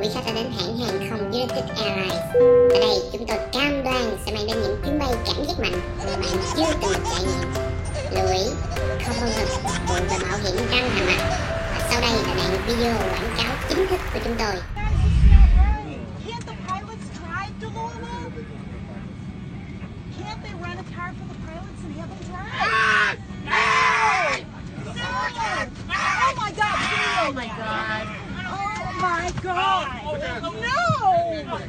quý khách đã đến hãng hàng không United Airlines. Tại đây chúng tôi cam đoan sẽ mang đến những chuyến bay cảm giác mạnh mà bạn chưa từng được trải nghiệm. Lưu ý, không bao giờ buồn và mạo hiểm răng hàm mặt. Và sau đây là đoạn video quảng cáo chính thức của chúng tôi. Oh my god. Oh my god. No. Oh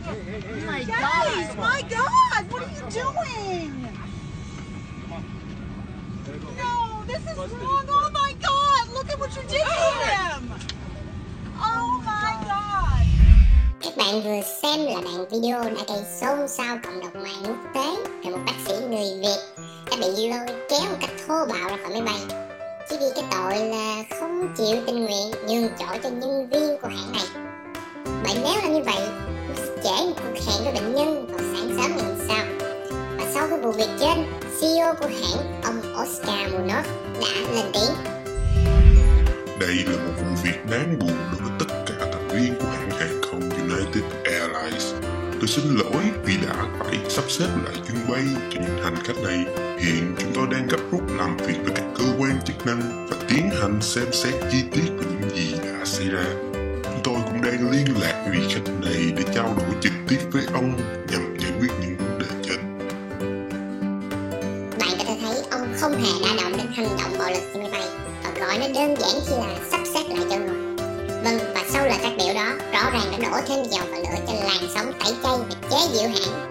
my Guys, my god, what are you doing? No, this is wrong. Oh my god, look at what you did to him. Oh my god. Các bạn vừa xem là đoạn video đã gây xôn xao cộng đồng mạng quốc tế về một bác sĩ người Việt đã bị lôi kéo một cách thô bạo ra khỏi máy bay chỉ vì cái tội là không chịu tình nguyện nhường chỗ cho nhân viên của hãng này. Bởi nếu là như vậy, trễ một cuộc hẹn với bệnh nhân vào sáng sớm ngày hôm sau. Và sau cái vụ việc trên, CEO của hãng, ông Oscar Munoz đã lên tiếng. Đây là một vụ việc đáng buồn đối với tất cả thành viên của hãng hàng không United Airlines. Tôi xin lỗi vì đã phải sắp xếp lại chuyến bay cho những hành khách này. Hiện chúng tôi đang gấp rút làm việc với các cơ quan chức năng và tiến hành xem xét chi tiết về những gì đã xảy ra. Chúng tôi cũng đang liên lạc với vị khách này để trao đổi trực tiếp với ông nhằm giải quyết những vấn đề trên. Bạn có thể thấy ông không hề đa động đến hành động bạo lực trên máy bay và gọi nó đơn giản chỉ là sắp xếp lại cho ngồi. Vâng, và sau lời phát biểu đó, rõ ràng đã đổ thêm dầu vào lửa cho làn sóng tẩy chay và chế giễu hãng.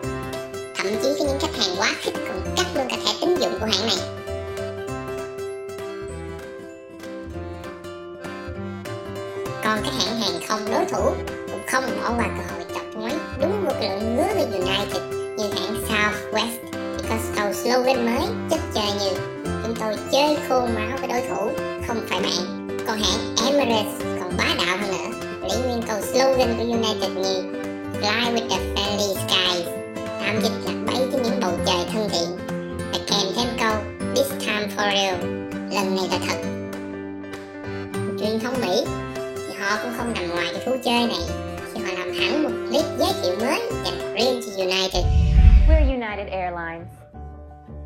Thậm chí có những khách hàng quá khích còn cắt luôn cả thẻ tín dụng của hãng này. Còn các hãng hàng không đối thủ cũng không bỏ qua cơ hội chọc ngoáy đúng một lượng ngứa với United như hãng Southwest, because câu slogan mới chất chơi như chúng tôi chơi khôn máu với đối thủ, không phải bạn. Còn hãng Emirates còn bá đạo hơn nữa, lấy nguyên câu slogan của United như Fly with the friendly skies, tạm dịch là bay trên những bầu trời thân thiện, và kèm thêm câu This time for real, lần này là thật. Truyền thông Mỹ thì họ cũng không nằm ngoài cái thú chơi này khi họ làm hẳn một clip giới thiệu mới dành riêng cho United. We're United Airlines.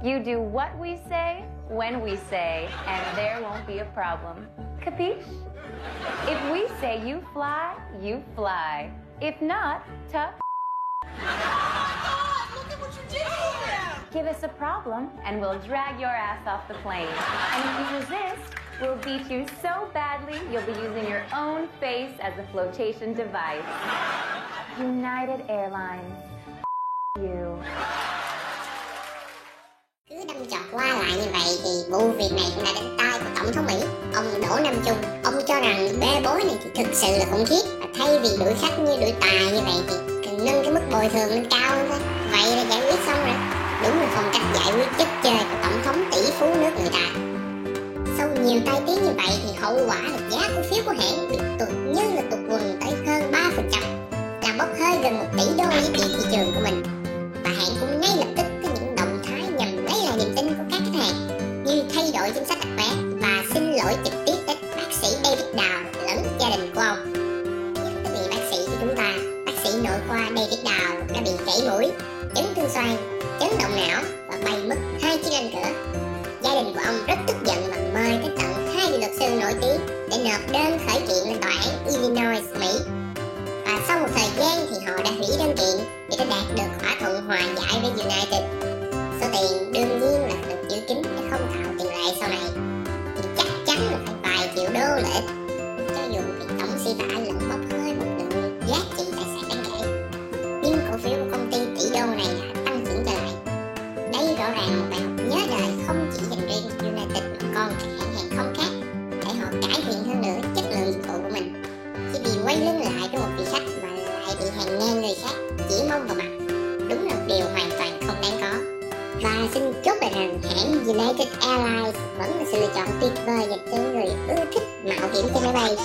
You do what we say, when we say, and there won't be a problem. Capiche? If we say you fly, you fly. If not, tough. Look at what you did to him. Give us a problem and we'll drag your ass off the plane. And if you resist, we'll beat you so badly you'll be using your own face as a flotation device. United Airlines. You. Cứ đâm chọt qua lại như vậy thì vụ việc này cũng đã đến tai của Tổng thống Mỹ, ông Đỗ Nam Trung. Ông cho rằng bê bối này thì thực sự là khủng khiếp, và thay vì đuổi khách như đuổi tà như vậy thì cần nâng cái mức bồi thường lên cao hơn thôi. Vậy là giải quyết xong rồi. Đúng là phong cách giải quyết chất chơi của Tổng thống tỷ phú nước người ta. Sau nhiều tai tiếng như vậy thì hậu quả là giá cổ phiếu của hãng bị tụt như là tụt quần tới hơn 3%, làm bốc hơi gần 1 tỷ đô giá trị thị trường của mình. Và hãng cũng ngay lập tức có những động thái nhằm lấy lại niềm tin của các khách hàng, như thay đổi chính sách đặt vé và xin lỗi trực tiếp đến bác sĩ David Dow lẫn gia đình của ông. Nhắc tới vị bác sĩ của chúng ta, bác sĩ nội khoa David Dow đã bị gãy mũi, chấn thương xoang, chấn động não và bay mất 2 chiếc răng cửa. Gia đình của ông rất tức giận và mời tới tận 2 luật sư nổi tiếng để nộp đơn khởi kiện lên tòa án Illinois, Mỹ. Và sau một thời gian thì họ đã hủy đơn kiện để đã đạt được thỏa thuận hòa giải với United. Số tiền đương nhiên là được giữ kín để không tạo tiền lệ sau này, thì chắc chắn là phải vài triệu đô lợi ích, cho dù bị tổng sĩ vả lẫn bốc hơi một lượng giá trị tài sản đáng kể. Nhưng cổ phiếu của công ty tỷ đô này đã tăng trưởng trở lại. Đây rõ ràng một bài học nhớ đời không chỉ dành riêng cho United mà còn các hãng hàng không khác, để họ cải thiện hơn nữa chất lượng dịch vụ của mình. Chỉ vì quay lưng lại với một vị khách mà lại bị hàng ngàn người khác chỉ mong vào mặt, đúng là một điều hoàn toàn không đáng có. Và xin chốt lại rằng hãng United Airlines vẫn là sự lựa chọn tuyệt vời dành cho người ưa thích mạo hiểm trên máy bay.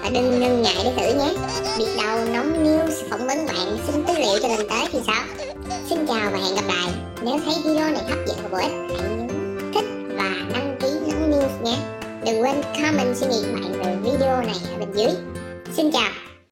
Và đừng ngần ngại để thử nhé. Biết đâu nóng news phỏng vấn bạn xin tư liệu cho lần tới thì sao. Xin chào và hẹn gặp lại. Nếu thấy video này hấp dẫn và bổ ích, hãy nhấn thích và đăng ký nóng news nhé. Đừng quên comment suy nghĩ của bạn về video này ở bên dưới. Xin chào.